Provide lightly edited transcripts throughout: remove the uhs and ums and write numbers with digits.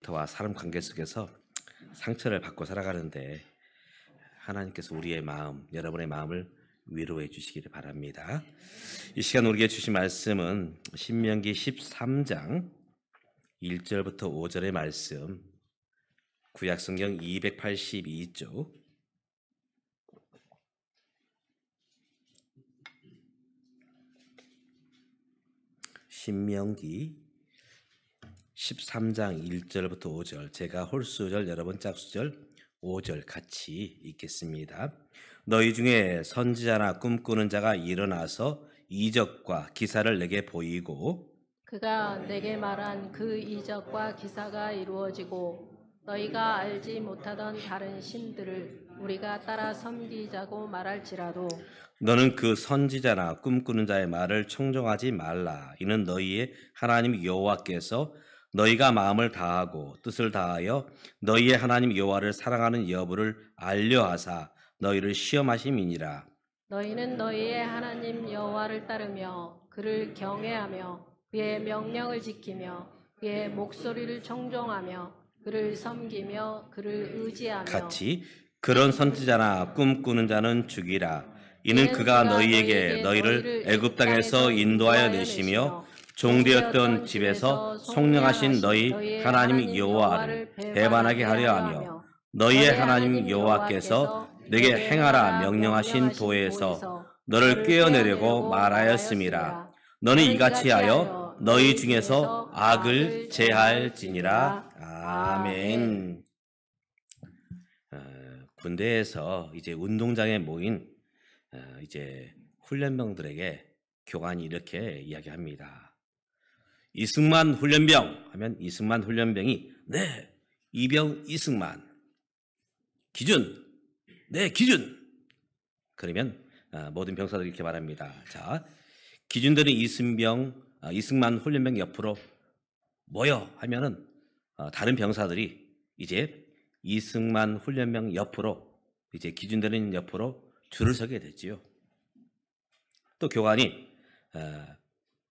일터와 사람 관계 속에서 상처를 받고 살아가는데 하나님께서 우리의 마음, 여러분의 마음을 위로해 주시기를 바랍니다. 이 시간 우리에게 주신 말씀은 신명기 13장 1절부터 5절의 말씀, 구약성경 282쪽, 신명기 13장 1절부터 5절, 제가 홀수절, 여러분 짝수절, 5절 같이 읽겠습니다. 너희 중에 선지자나 꿈꾸는 자가 일어나서 이적과 기사를 내게 보이고 그가 내게 말한 그 이적과 기사가 이루어지고 너희가 알지 못하던 다른 신들을 우리가 따라 섬기자고 말할지라도 너는 그 선지자나 꿈꾸는 자의 말을 청종하지 말라. 이는 너희의 하나님 여호와께서 너희가 마음을 다하고 뜻을 다하여 너희의 하나님 여호와를 사랑하는 여부를 알려하사 너희를 시험하심이니라. 너희는 너희의 하나님 여호와를 따르며 그를 경외하며 그의 명령을 지키며 그의 목소리를 청종하며 그를 섬기며 그를 의지하며 같이 그런 선지자나 꿈꾸는 자는 죽이라. 이는 그가 너희에게 너희를 애굽 땅에서 인도하여 내시며 종되었던 집에서 속량하신 너희 하나님 여호와를 배반하게 하려 하며 너희의 하나님 여호와께서 내게 행하라 명령하신 도에서 너를 꿰어내려고 말하였음이라. 너는 이같이 하여 너희 중에서 악을 제할지니라. 아멘. 군대에서 이제 운동장에 모인 이제 훈련병들에게 교관이 이렇게 이야기합니다. 이승만 훈련병 하면 이승만 훈련병이 네, 이병 이승만. 기준, 네, 기준. 그러면 모든 병사들이 이렇게 말합니다. 자, 기준되는 이승만 훈련병 옆으로 모여 하면은 다른 병사들이 이제 이승만 훈련병 옆으로 이제 기준되는 옆으로 줄을 서게 됐지요. 또 교관이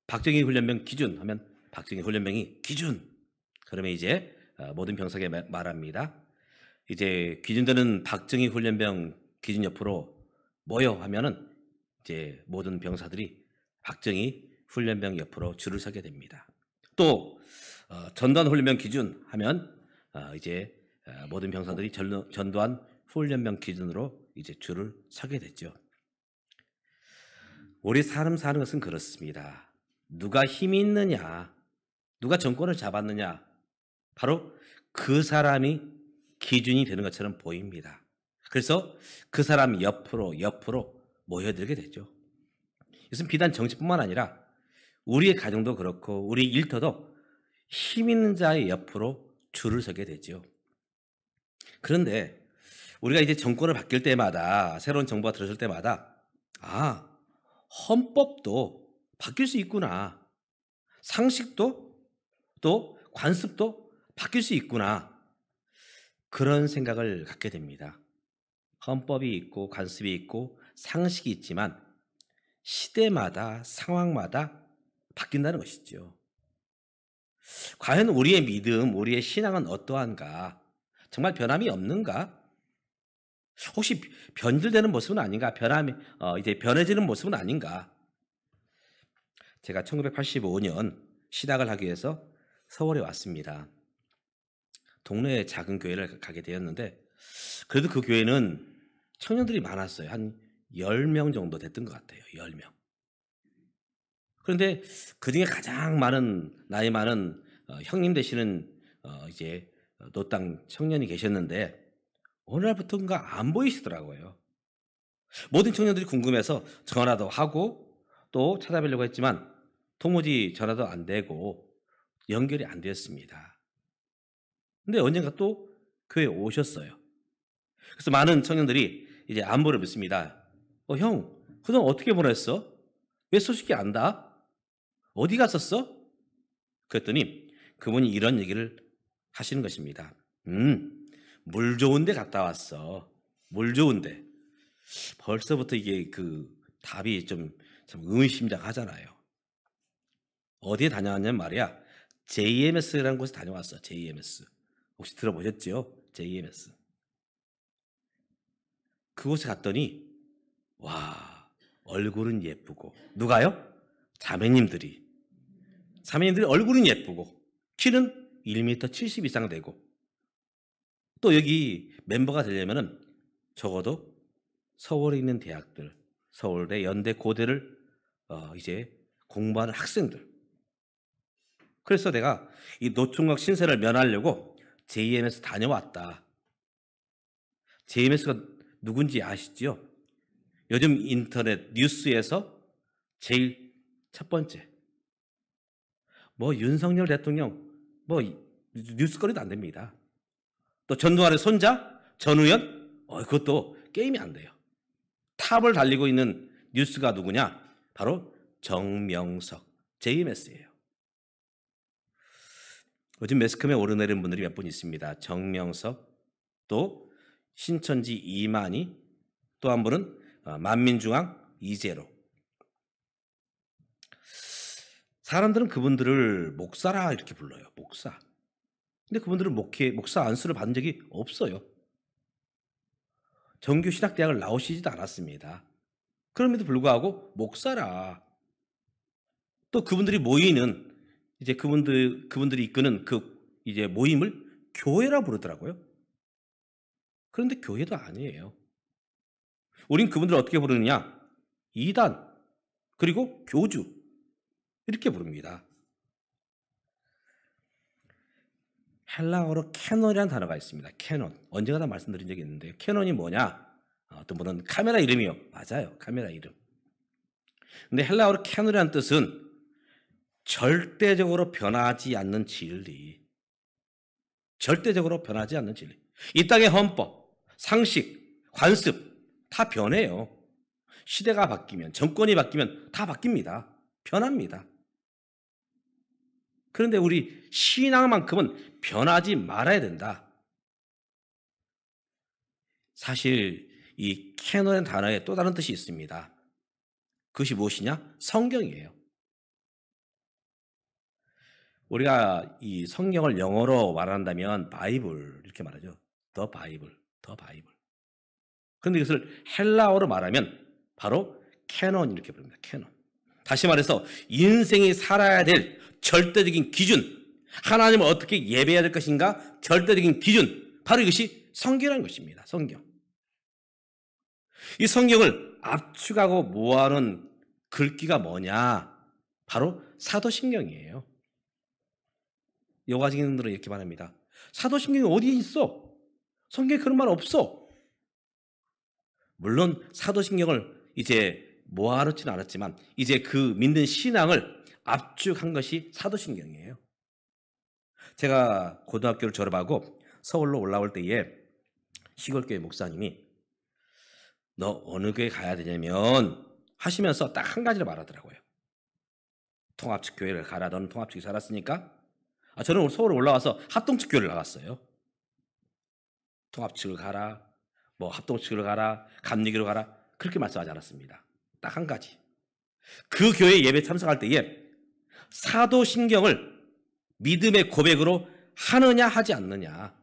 박정희 훈련병 기준 하면 박정희 훈련병이 기준. 그러면 이제 모든 병사에게 말합니다. 이제 기준되는 박정희 훈련병 기준 옆으로 모여 하면은 이제 모든 병사들이 박정희 훈련병 옆으로 줄을 서게 됩니다. 또 전두환 훈련병 기준 하면 이제 모든 병사들이 전두환 훈련병 기준으로 이제 줄을 서게 됐죠. 우리 사람 사는 것은 그렇습니다. 누가 힘이 있느냐, 누가 정권을 잡았느냐, 바로 그 사람이 기준이 되는 것처럼 보입니다. 그래서 그 사람 옆으로 모여들게 되죠. 이것은 비단 정치뿐만 아니라 우리의 가정도 그렇고 우리 일터도 힘 있는 자의 옆으로 줄을 서게 되죠. 그런데 우리가 이제 정권을 바뀔 때마다 새로운 정부가 들어설 때마다 헌법도 바뀔 수 있구나. 상식도 또 관습도 바뀔 수 있구나. 그런 생각을 갖게 됩니다. 헌법이 있고 관습이 있고 상식이 있지만 시대마다 상황마다 바뀐다는 것이죠. 과연 우리의 믿음, 우리의 신앙은 어떠한가? 정말 변함이 없는가? 혹시 변질되는 모습은 아닌가? 이제 변해지는 모습은 아닌가? 제가 1985년 신학을 하기 위해서 서울에 왔습니다. 동네에 작은 교회를 가게 되었는데 그래도 그 교회는 청년들이 많았어요. 한 10명 정도 됐던 것 같아요. 10명. 그런데 그중에 가장 나이 많은 형님 되시는 이제 노땅 청년이 계셨는데 어느 날부터인가 안 보이시더라고요. 모든 청년들이 궁금해서 전화도 하고 또 찾아뵈려고 했지만 도무지 전화도 안 되고 연결이 안 되었습니다. 근데 언젠가 또 교회에 오셨어요. 그래서 많은 청년들이 이제 안부를 묻습니다. 형, 그동안 어떻게 보냈어? 왜 소식이 안 닿아? 어디 갔었어? 그랬더니 그분이 이런 얘기를 하시는 것입니다. 물 좋은 데 갔다 왔어. 물 좋은 데. 벌써부터 이게 그 답이 좀 의미심장하잖아요. 어디에 다녀왔냐면 말이야. JMS라는 곳에 다녀왔어. JMS. 혹시 들어보셨죠? JMS. 그곳에 갔더니 와, 얼굴은 예쁘고. 누가요? 자매님들이 얼굴은 예쁘고 키는 1m 70 이상 되고, 또 여기 멤버가 되려면은 적어도 서울에 있는 대학들, 서울대, 연대, 고대를 이제 공부하는 학생들. 그래서 내가 이 노총각 신세를 면하려고 JMS 다녀왔다. JMS가 누군지 아시죠? 요즘 인터넷 뉴스에서 제일 첫 번째. 뭐 윤석열 대통령 뭐 뉴스거리도 안 됩니다. 또 전두환의 손자 전우현, 그것도 게임이 안 돼요. 탑을 달리고 있는 뉴스가 누구냐? 바로 정명석, JMS예요. 요즘 매스컴에 오르내린 분들이 몇 분 있습니다. 정명석, 또 신천지 이만희, 또 한 분은 만민중앙 이재로. 사람들은 그분들을 목사라 이렇게 불러요. 목사. 근데 그분들은 목사 안수를 받은 적이 없어요. 정규신학대학을 나오시지도 않았습니다. 그럼에도 불구하고 목사라. 또 그분들이 모이는 이제 그분들이 이끄는 그 이제 모임을 교회라 부르더라고요. 그런데 교회도 아니에요. 우린 그분들을 어떻게 부르느냐? 이단, 그리고 교주, 이렇게 부릅니다. 헬라어로 캐논이라는 단어가 있습니다. 캐논. 언젠가 다 말씀드린 적이 있는데요. 캐논이 뭐냐? 어떤 분은 카메라 이름이요. 맞아요. 카메라 이름. 근데 헬라어로 캐논이라는 뜻은 절대적으로 변하지 않는 진리. 절대적으로 변하지 않는 진리. 이 땅의 헌법, 상식, 관습 다 변해요. 시대가 바뀌면, 정권이 바뀌면 다 바뀝니다. 변합니다. 그런데 우리 신앙만큼은 변하지 말아야 된다. 사실 이 캐논의 단어에 또 다른 뜻이 있습니다. 그것이 무엇이냐? 성경이에요. 우리가 이 성경을 영어로 말한다면 바이블 이렇게 말하죠. The Bible, The Bible. 그런데 이것을 헬라어로 말하면 바로 캐논 이렇게 부릅니다. 캐논. 다시 말해서 인생이 살아야 될 절대적인 기준, 하나님을 어떻게 예배해야 될 것인가 절대적인 기준, 바로 이것이 성경이라는 것입니다. 성경. 이 성경을 압축하고 모아놓은 글귀가 뭐냐? 바로 사도신경이에요. 여가지인들은 이렇게 말합니다. 사도신경이 어디에 있어? 성경에 그런 말 없어. 물론 사도신경을 이제 모아놓지는 않았지만 이제 그 믿는 신앙을 압축한 것이 사도신경이에요. 제가 고등학교를 졸업하고 서울로 올라올 때에 시골교회 목사님이 너 어느 교회 가야 되냐면 하시면서 딱 한 가지를 말하더라고요. 통합측 교회를 가라. 너는 통합측에 살았으니까. 저는 서울에 올라와서 합동측 교회를 나갔어요. 통합측을 가라, 뭐 합동측을 가라, 감리교로 가라, 그렇게 말씀하지 않았습니다. 딱 한 가지. 그 교회 예배 참석할 때에 사도신경을 믿음의 고백으로 하느냐 하지 않느냐.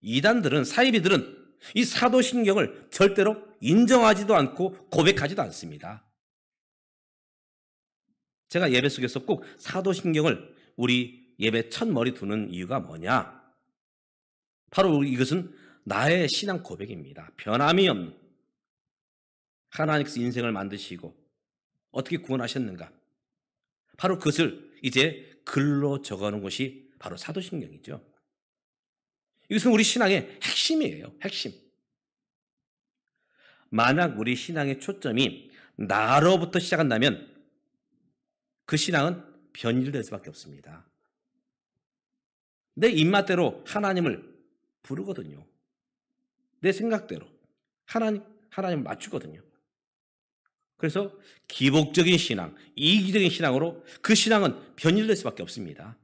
이단들은, 사이비들은 이 사도신경을 절대로 인정하지도 않고 고백하지도 않습니다. 제가 예배 속에서 꼭 사도신경을 우리 예배 첫 머리 두는 이유가 뭐냐? 바로 이것은 나의 신앙 고백입니다. 변함이 없는, 하나님께서 인생을 만드시고 어떻게 구원하셨는가? 바로 그것을 이제 글로 적어놓은 것이 바로 사도신경이죠. 이것은 우리 신앙의 핵심이에요. 핵심. 만약 우리 신앙의 초점이 나로부터 시작한다면 그 신앙은 변질될 수밖에 없습니다. 내 입맛대로 하나님을 부르거든요. 내 생각대로 하나님을 맞추거든요. 그래서 기복적인 신앙, 이기적인 신앙으로 그 신앙은 변질될 수밖에 없습니다.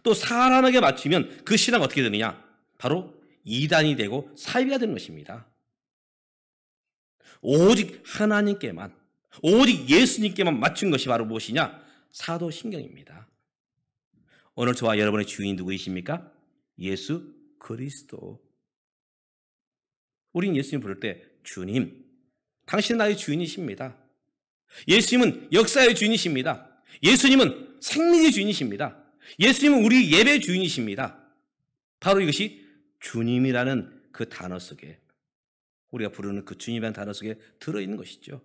또 사람에게 맞추면 그 신앙은 어떻게 되느냐? 바로 이단이 되고 사이비가 되는 것입니다. 오직 하나님께만, 오직 예수님께만 맞춘 것이 바로 무엇이냐? 사도신경입니다. 오늘 저와 여러분의 주인이 누구이십니까? 예수 그리스도. 우린 예수님 부를 때 주님, 당신은 나의 주인이십니다. 예수님은 역사의 주인이십니다. 예수님은 생명의 주인이십니다. 예수님은 우리 예배 주인이십니다. 바로 이것이 주님이라는 그 단어 속에, 우리가 부르는 그 주님이라는 단어 속에 들어있는 것이죠.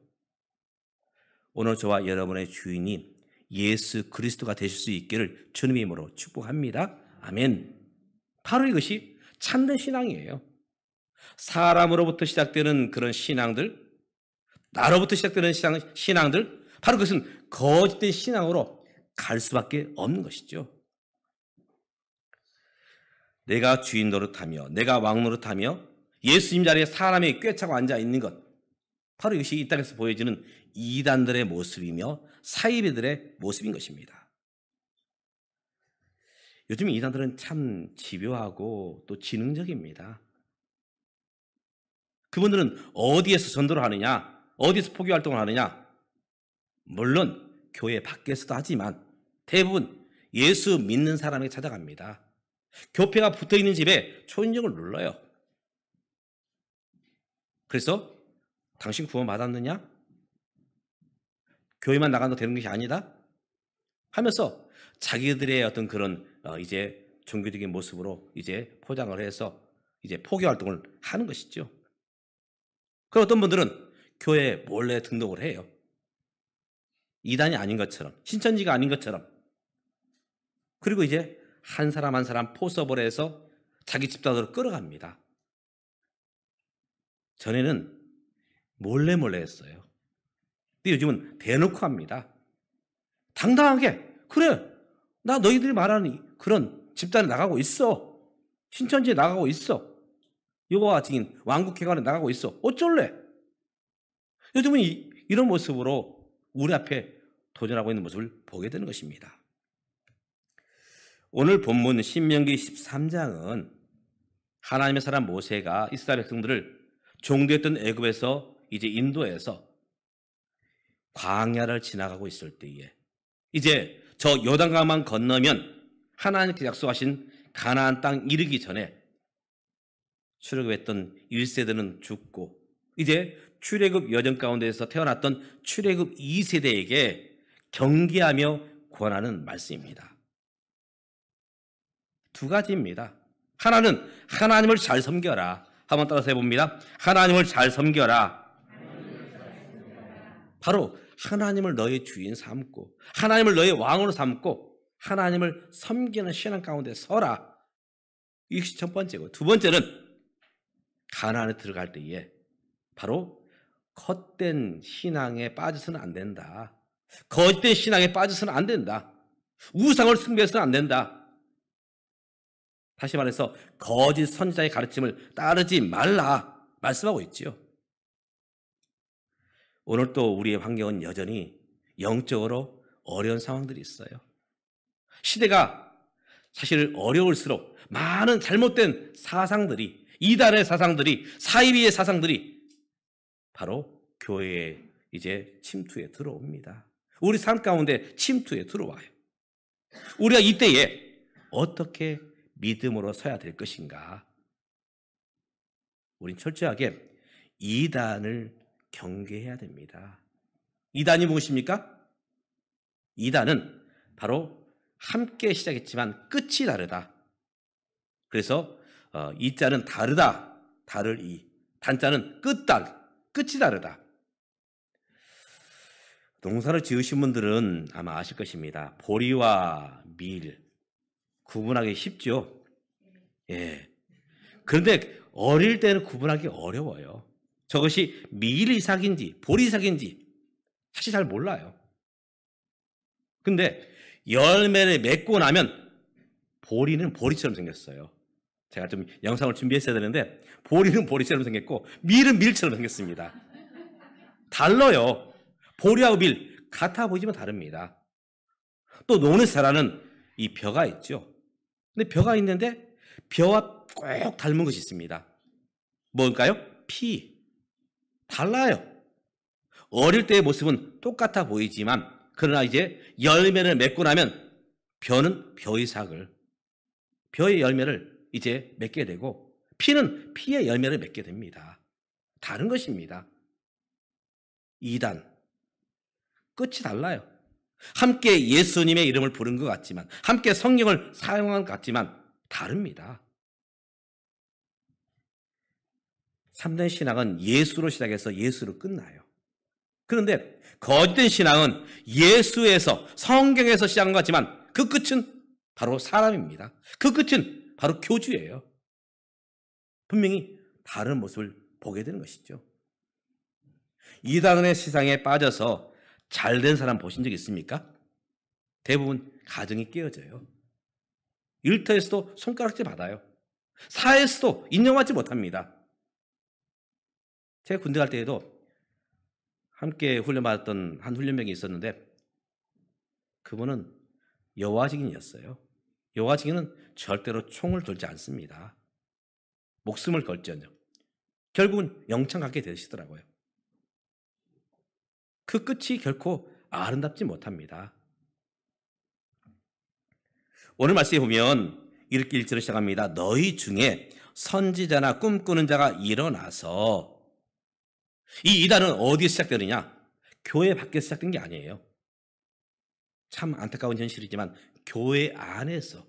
오늘 저와 여러분의 주인이 예수 그리스도가 되실 수 있기를 주님의 이름으로 축복합니다. 아멘. 바로 이것이 참된 신앙이에요. 사람으로부터 시작되는 그런 신앙들, 나로부터 시작되는 신앙들, 바로 그것은 거짓된 신앙으로 갈 수밖에 없는 것이죠. 내가 주인 노릇하며 내가 왕 노릇하며 예수님 자리에 사람이 꿰차고 앉아 있는 것, 바로 이것이 이 땅에서 보여지는 이단들의 모습이며 사이비들의 모습인 것입니다. 요즘 이단들은 참 집요하고 또 지능적입니다. 그분들은 어디에서 전도를 하느냐, 어디서 포교 활동을 하느냐, 물론 교회 밖에서도 하지만 대부분 예수 믿는 사람에게 찾아갑니다. 교회가 붙어있는 집에 초인종을 눌러요. 그래서 당신 구원 받았느냐? 교회만 나간다고 되는 것이 아니다? 하면서 자기들의 어떤 그런 이제 종교적인 모습으로 이제 포장을 해서 이제 포교 활동을 하는 것이죠. 그리고 어떤 분들은 교회에 몰래 등록을 해요. 이단이 아닌 것처럼, 신천지가 아닌 것처럼. 그리고 이제 한 사람 한 사람 포섭을 해서 자기 집단으로 끌어갑니다. 전에는 몰래 했어요. 근데 요즘은 대놓고 합니다. 당당하게, 그래, 나 너희들이 말하는 그런 집단에 나가고 있어. 신천지에 나가고 있어. 여호와 증인 왕국회관에 나가고 있어. 어쩔래? 요즘은 이런 모습으로 우리 앞에 도전하고 있는 모습을 보게 되는 것입니다. 오늘 본문 신명기 13장은 하나님의 사람 모세가 이스라엘 백성들을 종되었던 애굽에서 이제 인도에서 광야를 지나가고 있을 때에 이제 저 요단강만 건너면 하나님께 약속하신 가나안 땅 이르기 전에 출애굽했던 1세대는 죽고 이제 출애굽 여정 가운데에서 태어났던 출애굽 2세대에게 경계하며 권하는 말씀입니다. 두 가지입니다. 하나는 하나님을 잘 섬겨라. 한번 따라서 해봅니다. 하나님을 잘 섬겨라. 바로 하나님을 너의 주인 삼고 하나님을 너의 왕으로 삼고 하나님을 섬기는 신앙 가운데 서라. 이것이 첫 번째고, 두 번째는 가나안에 들어갈 때에 바로 헛된 신앙에 빠져서는 안 된다. 거짓된 신앙에 빠져서는 안 된다. 우상을 숭배해서는 안 된다. 다시 말해서 거짓 선지자의 가르침을 따르지 말라 말씀하고 있지요. 오늘 또 우리의 환경은 여전히 영적으로 어려운 상황들이 있어요. 시대가 사실 어려울수록 많은 잘못된 사상들이, 이단의 사상들이, 사이비의 사상들이 바로 교회에 이제 침투에 들어옵니다. 우리 삶 가운데 침투에 들어와요. 우리가 이때에 어떻게 믿음으로 서야 될 것인가? 우린 철저하게 이단을 경계해야 됩니다. 이단이 무엇입니까? 이단은 바로 함께 시작했지만 끝이 다르다. 그래서 이자는 다르다, 다를 이, 단자는 끝이 다르다. 농사를 지으신 분들은 아마 아실 것입니다. 보리와 밀 구분하기 쉽죠. 예. 그런데 어릴 때는 구분하기 어려워요. 저것이 밀 이삭인지 보리 이삭인지 사실 잘 몰라요. 근데 열매를 맺고 나면 보리는 보리처럼 생겼어요. 제가 좀 영상을 준비했어야 되는데 보리는 보리처럼 생겼고 밀은 밀처럼 생겼습니다. 달라요. 보리하고 밀 같아 보이지만 다릅니다. 또 논에서 자라는 이 벼가 있죠. 근데 벼가 있는데 벼와 꼭 닮은 것이 있습니다. 뭘까요? 피. 달라요. 어릴 때의 모습은 똑같아 보이지만 그러나 이제 열매를 맺고 나면 벼는 벼이삭을, 벼의 열매를 이제 맺게 되고 피는 피의 열매를 맺게 됩니다. 다른 것입니다. 이단 끝이 달라요. 함께 예수님의 이름을 부른 것 같지만, 함께 성경을 사용한 것 같지만 다릅니다. 참된 신앙은 예수로 시작해서 예수로 끝나요. 그런데 거짓된 신앙은 예수에서, 성경에서 시작한 것 같지만 그 끝은 바로 사람입니다. 그 끝은 바로 교주예요. 분명히 다른 모습을 보게 되는 것이죠. 이단의 시상에 빠져서 잘된 사람 보신 적 있습니까? 대부분 가정이 깨어져요. 일터에서도 손가락질 받아요. 사회에서도 인정받지 못합니다. 제가 군대 갈 때에도 함께 훈련받았던 한 훈련병이 있었는데 그분은 여호와 증인이었어요. 여호와 증인은 절대로 총을 들지 않습니다. 목숨을 걸지언정. 결국은 영창 갖게 되시더라고요. 그 끝이 결코 아름답지 못합니다. 오늘 말씀에 보면 이렇게 1절을 시작합니다. 너희 중에 선지자나 꿈꾸는 자가 일어나서, 이 이단은 어디에 시작되느냐? 교회 밖에서 시작된 게 아니에요. 참 안타까운 현실이지만 교회 안에서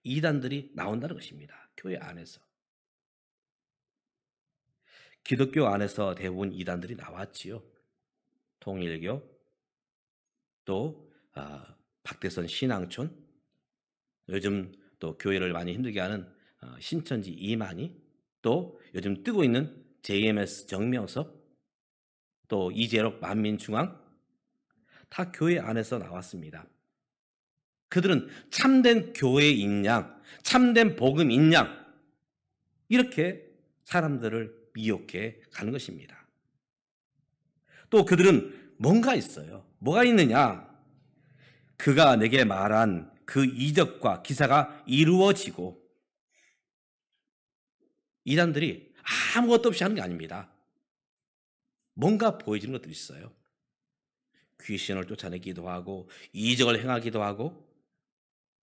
이단들이 나온다는 것입니다. 교회 안에서. 기독교 안에서 대부분 이단들이 나왔지요. 통일교, 또 박대선 신앙촌, 요즘 또 교회를 많이 힘들게 하는 신천지 이만희, 또 요즘 뜨고 있는 JMS 정명섭, 또 이재록 만민중앙, 다 교회 안에서 나왔습니다. 그들은 참된 교회인 양, 참된 복음인 양, 이렇게 사람들을 미혹해 가는 것입니다. 또 그들은 뭔가 있어요. 뭐가 있느냐? 그가 내게 말한 그 이적과 기사가 이루어지고, 이단들이 아무것도 없이 하는 게 아닙니다. 뭔가 보여지는 것들이 있어요. 귀신을 쫓아내기도 하고 이적을 행하기도 하고.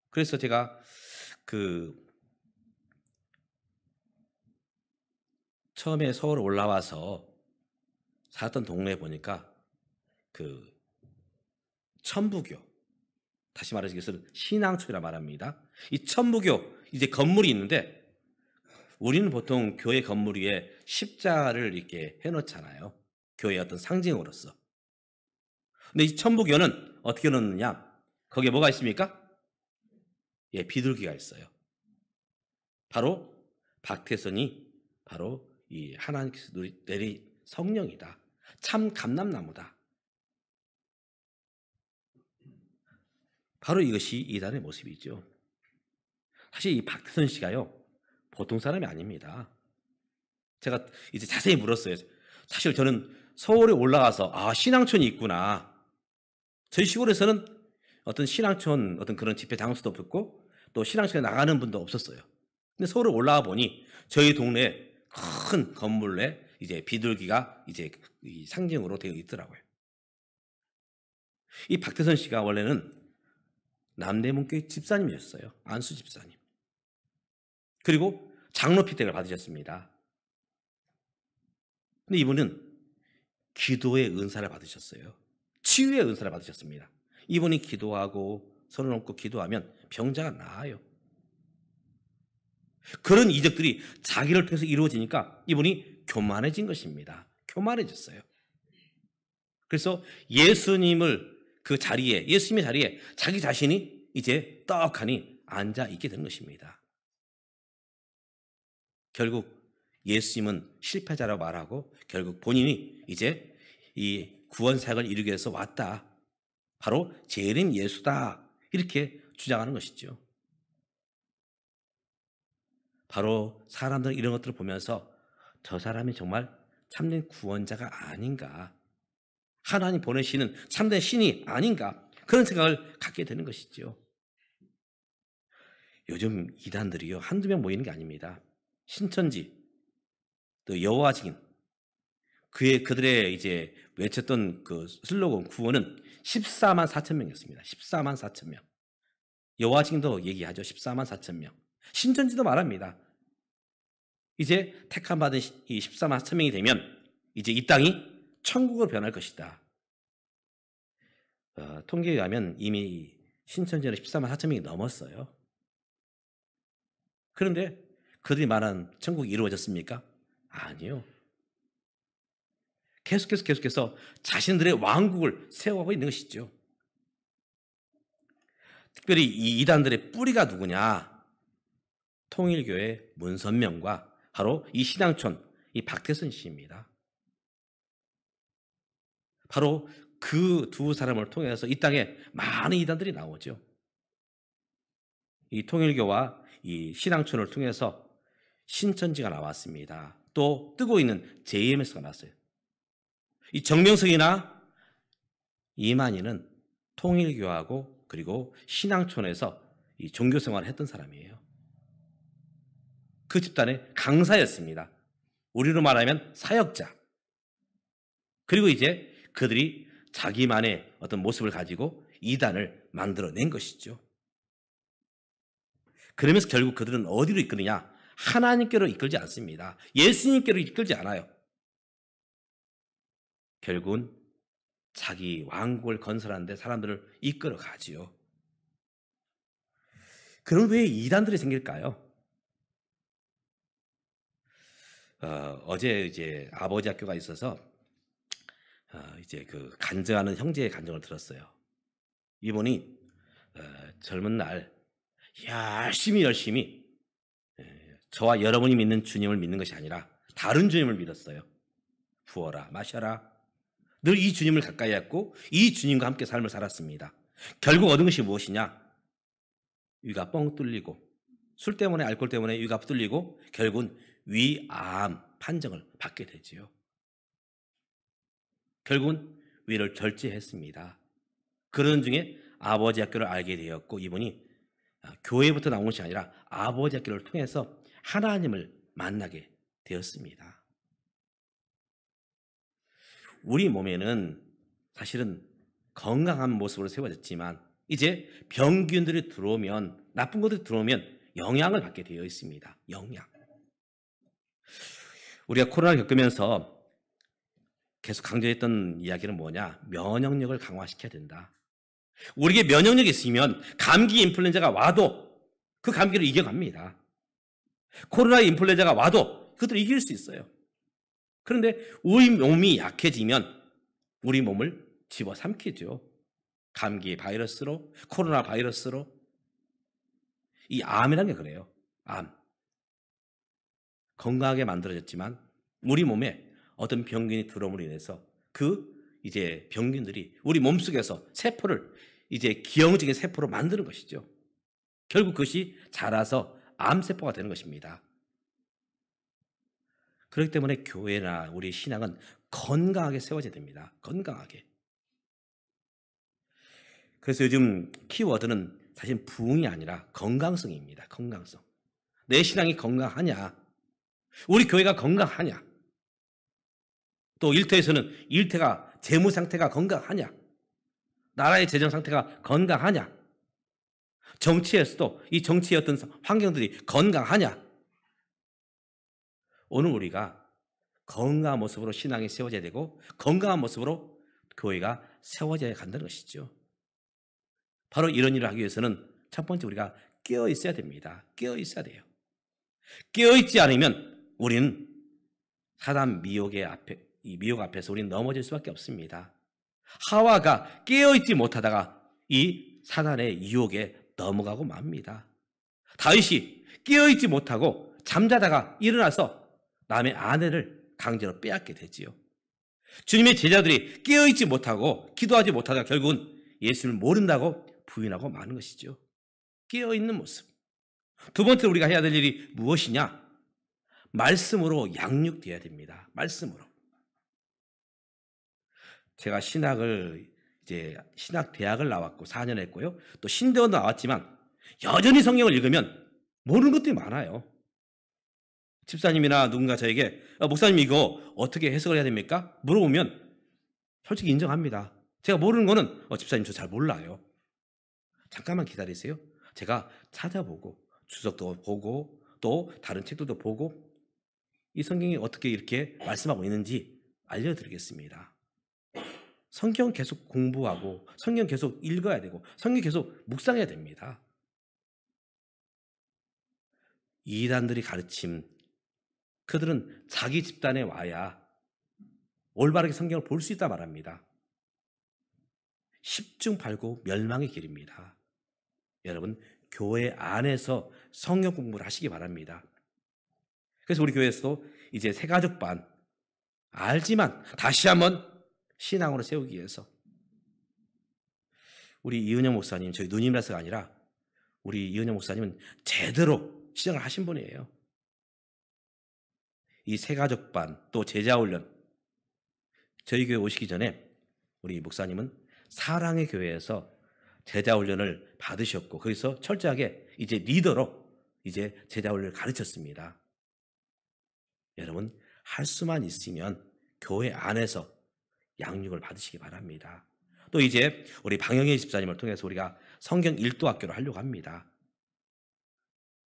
그래서 제가 처음에 서울 올라와서 살았던 동네에 보니까 천부교, 다시 말해서 신앙촌이라 말합니다. 이 천부교 이제 건물이 있는데, 우리는 보통 교회 건물 위에 십자를 이렇게 해놓잖아요. 교회의 어떤 상징으로서. 근데 이 천부교는 어떻게 놓느냐? 거기에 뭐가 있습니까? 예, 비둘기가 있어요. 바로 박태선이 바로 이 하나님께서 내린 성령이다. 참 감람나무다. 바로 이것이 이단의 모습이죠. 사실 이 박태선 씨가요, 보통 사람이 아닙니다. 제가 이제 자세히 물었어요. 사실 저는 서울에 올라가서 신앙촌이 있구나. 저희 시골에서는 어떤 신앙촌 어떤 그런 집회 장소도 없었고 또 신앙촌에 나가는 분도 없었어요. 근데 서울에 올라가 보니 저희 동네에 큰 건물에 이제 비둘기가 이제 이 상징으로 되어 있더라고요. 이 박태선 씨가 원래는 남대문교회 집사님이었어요. 안수 집사님. 그리고 장로 피택을 받으셨습니다. 근데 이분은 기도의 은사를 받으셨어요. 치유의 은사를 받으셨습니다. 이분이 기도하고 손을 얹고 기도하면 병자가 나아요. 그런 이적들이 자기를 통해서 이루어지니까 이분이 교만해진 것입니다. 교만해졌어요. 그래서 예수님의 자리에 자기 자신이 이제 떡하니 앉아 있게 되는 것입니다. 결국 예수님은 실패자라고 말하고 결국 본인이 이제 이 구원 사역을 이루기 위해서 왔다. 바로 재림 예수다. 이렇게 주장하는 것이죠. 바로 사람들은 이런 것들을 보면서 저 사람이 정말 참된 구원자가 아닌가, 하나님 보내시는 참된 신이 아닌가, 그런 생각을 갖게 되는 것이죠. 요즘 이단들이요, 한두 명 모이는 게 아닙니다. 신천지, 또 여호와 증인, 그들의 이제 외쳤던 그 슬로건 구원은 14만 4천 명이었습니다. 14만 4천 명. 여호와 증인도 얘기하죠. 14만 4천 명. 신천지도 말합니다. 이제 택함받은 이 14만 4천 명이 되면 이제 이 땅이 천국으로 변할 것이다. 통계에 의하면 이미 신천지는 14만 4천 명이 넘었어요. 그런데 그들이 말한 천국이 이루어졌습니까? 아니요. 계속해서 자신들의 왕국을 세워가고 있는 것이죠. 특별히 이 이단들의 뿌리가 누구냐? 통일교회 문선명과 바로 이 신앙촌 이 박태선 씨입니다. 바로 그 두 사람을 통해서 이 땅에 많은 이단들이 나오죠. 이 통일교와 이 신앙촌을 통해서 신천지가 나왔습니다. 또 뜨고 있는 JMS가 나왔어요. 이 정명석이나 이만희는 통일교하고 그리고 신앙촌에서 이 종교 생활을 했던 사람이에요. 그 집단의 강사였습니다. 우리로 말하면 사역자. 그리고 이제 그들이 자기만의 어떤 모습을 가지고 이단을 만들어낸 것이죠. 그러면서 결국 그들은 어디로 이끄느냐? 하나님께로 이끌지 않습니다. 예수님께로 이끌지 않아요. 결국은 자기 왕국을 건설하는 데 사람들을 이끌어 가지요. 그럼 왜 이단들이 생길까요? 어제 이제 아버지 학교가 있어서 이제 그 간증하는 형제의 간증을 들었어요. 이분이 젊은 날 열심히 저와 여러분이 믿는 주님을 믿는 것이 아니라 다른 주님을 믿었어요. 부어라 마셔라. 늘 이 주님을 가까이 했고 이 주님과 함께 삶을 살았습니다. 결국 얻은 것이 무엇이냐? 위가 뻥 뚫리고 술 때문에 알코올 때문에 위가 뚫리고 결국은 위암 판정을 받게 되지요. 결국은 위를 절제했습니다. 그런 중에 아버지 학교를 알게 되었고 이분이 교회부터 나온 것이 아니라 아버지 학교를 통해서 하나님을 만나게 되었습니다. 우리 몸에는 사실은 건강한 모습으로 세워졌지만 이제 병균들이 들어오면 나쁜 것들이 들어오면 영향을 받게 되어 있습니다. 영향. 우리가 코로나를 겪으면서 계속 강조했던 이야기는 뭐냐? 면역력을 강화시켜야 된다. 우리에게 면역력이 있으면 감기 인플루엔자가 와도 그 감기를 이겨갑니다. 코로나 인플루엔자가 와도 그들을 이길 수 있어요. 그런데 우리 몸이 약해지면 우리 몸을 집어삼키죠. 감기 바이러스로, 코로나 바이러스로. 이 암이라는 게 그래요. 암. 건강하게 만들어졌지만 우리 몸에 어떤 병균이 들어옴으로 인해서 그 이제 병균들이 우리 몸속에서 세포를 이제 기형적인 세포로 만드는 것이죠. 결국 그것이 자라서 암세포가 되는 것입니다. 그렇기 때문에 교회나 우리 신앙은 건강하게 세워져야 됩니다. 건강하게. 그래서 요즘 키워드는 사실 부흥이 아니라 건강성입니다. 건강성. 내 신앙이 건강하냐? 우리 교회가 건강하냐? 또 일터에서는 일터가 재무 상태가 건강하냐? 나라의 재정 상태가 건강하냐? 정치에서도 이 정치의 어떤 환경들이 건강하냐? 오늘 우리가 건강한 모습으로 신앙이 세워져야 되고 건강한 모습으로 교회가 세워져야 간다는 것이죠. 바로 이런 일을 하기 위해서는 첫 번째 우리가 깨어 있어야 됩니다. 깨어 있어야 돼요. 깨어 있지 않으면 우리는 사단 미혹의 앞에 이 미혹 앞에서 우리는 넘어질 수밖에 없습니다. 하와가 깨어 있지 못하다가 이 사단의 유혹에 넘어가고 맙니다. 다윗이 깨어 있지 못하고 잠자다가 일어나서 남의 아내를 강제로 빼앗게 되지요. 주님의 제자들이 깨어 있지 못하고 기도하지 못하다가 결국은 예수를 모른다고 부인하고 마는 것이죠. 깨어 있는 모습. 두 번째 우리가 해야 될 일이 무엇이냐? 말씀으로 양육되어야 됩니다. 말씀으로. 제가 신학을 이제 신학대학을 나왔고 4년 했고요. 또 신대원도 나왔지만 여전히 성경을 읽으면 모르는 것들이 많아요. 집사님이나 누군가 저에게 목사님 이거 어떻게 해석을 해야 됩니까? 물어보면 솔직히 인정합니다. 제가 모르는 거는 집사님 저 잘 몰라요. 잠깐만 기다리세요. 제가 찾아보고 주석도 보고 또 다른 책들도 보고 이 성경이 어떻게 이렇게 말씀하고 있는지 알려드리겠습니다. 성경 계속 공부하고 성경 계속 읽어야 되고 성경 계속 묵상해야 됩니다. 이단들이 가르침, 그들은 자기 집단에 와야 올바르게 성경을 볼 수 있다 말합니다. 십중팔구 멸망의 길입니다. 여러분, 교회 안에서 성경 공부를 하시기 바랍니다. 그래서 우리 교회에서도 이제 새가족반 알지만 다시 한번 신앙으로 세우기 위해서 우리 이은영 목사님, 저희 누님이라서가 아니라 우리 이은영 목사님은 제대로 시작을 하신 분이에요. 이 새가족반 또 제자훈련, 저희 교회 오시기 전에 우리 목사님은 사랑의 교회에서 제자훈련을 받으셨고 거기서 철저하게 이제 리더로 이제 제자훈련을 가르쳤습니다. 여러분, 할 수만 있으면 교회 안에서 양육을 받으시기 바랍니다. 또 이제 우리 방영희 집사님을 통해서 우리가 성경 일도 학교를 하려고 합니다.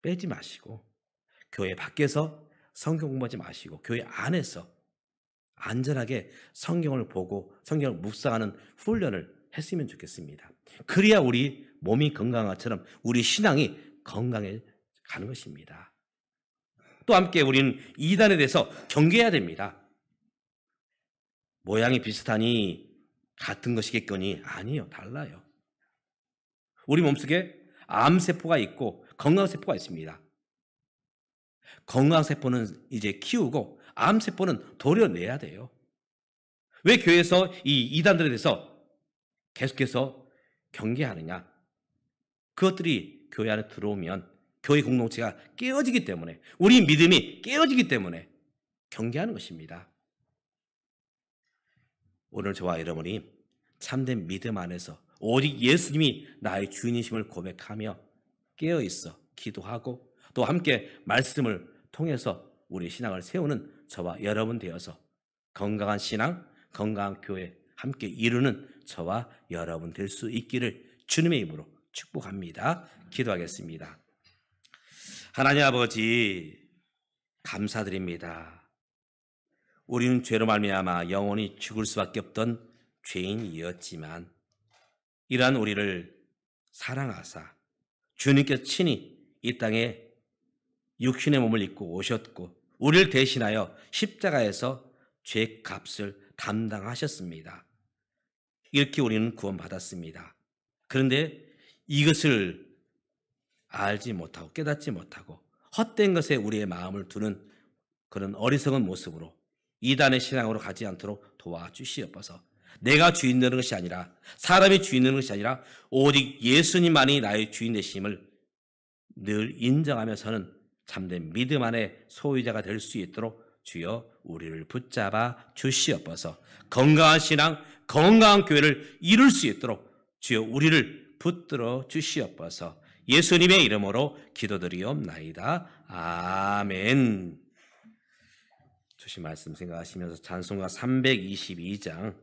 빼지 마시고 교회 밖에서 성경 공부하지 마시고 교회 안에서 안전하게 성경을 보고 성경을 묵상하는 훈련을 했으면 좋겠습니다. 그래야 우리 몸이 건강한 것처럼 우리 신앙이 건강해 가는 것입니다. 또 함께 우리는 이단에 대해서 경계해야 됩니다. 모양이 비슷하니 같은 것이겠거니 아니요, 달라요. 우리 몸속에 암세포가 있고 건강세포가 있습니다. 건강세포는 이제 키우고 암세포는 도려내야 돼요. 왜 교회에서 이 이단들에 대해서 계속해서 경계하느냐? 그것들이 교회 안에 들어오면 교회 공동체가 깨어지기 때문에, 우리 믿음이 깨어지기 때문에 경계하는 것입니다. 오늘 저와 여러분이 참된 믿음 안에서 오직 예수님이 나의 주인이심을 고백하며 깨어있어 기도하고 또 함께 말씀을 통해서 우리 신앙을 세우는 저와 여러분 되어서 건강한 신앙, 건강한 교회 함께 이루는 저와 여러분 될 수 있기를 주님의 이름으로 축복합니다. 기도하겠습니다. 하나님 아버지, 감사드립니다. 우리는 죄로 말미암아 영원히 죽을 수밖에 없던 죄인이었지만 이러한 우리를 사랑하사 주님께서 친히 이 땅에 육신의 몸을 입고 오셨고 우리를 대신하여 십자가에서 죄값을 담당하셨습니다. 이렇게 우리는 구원받았습니다. 그런데 이것을 알지 못하고 깨닫지 못하고 헛된 것에 우리의 마음을 두는 그런 어리석은 모습으로 이단의 신앙으로 가지 않도록 도와주시옵소서. 내가 주인 되는 것이 아니라 사람이 주인 되는 것이 아니라 오직 예수님만이 나의 주인 되심을 늘 인정하면서는 참된 믿음 안에 소유자가 될 수 있도록 주여 우리를 붙잡아 주시옵소서. 건강한 신앙, 건강한 교회를 이룰 수 있도록 주여 우리를 붙들어 주시옵소서. 예수님의 이름으로 기도드리옵나이다. 아멘. 주신 말씀 생각하시면서 찬송가 322장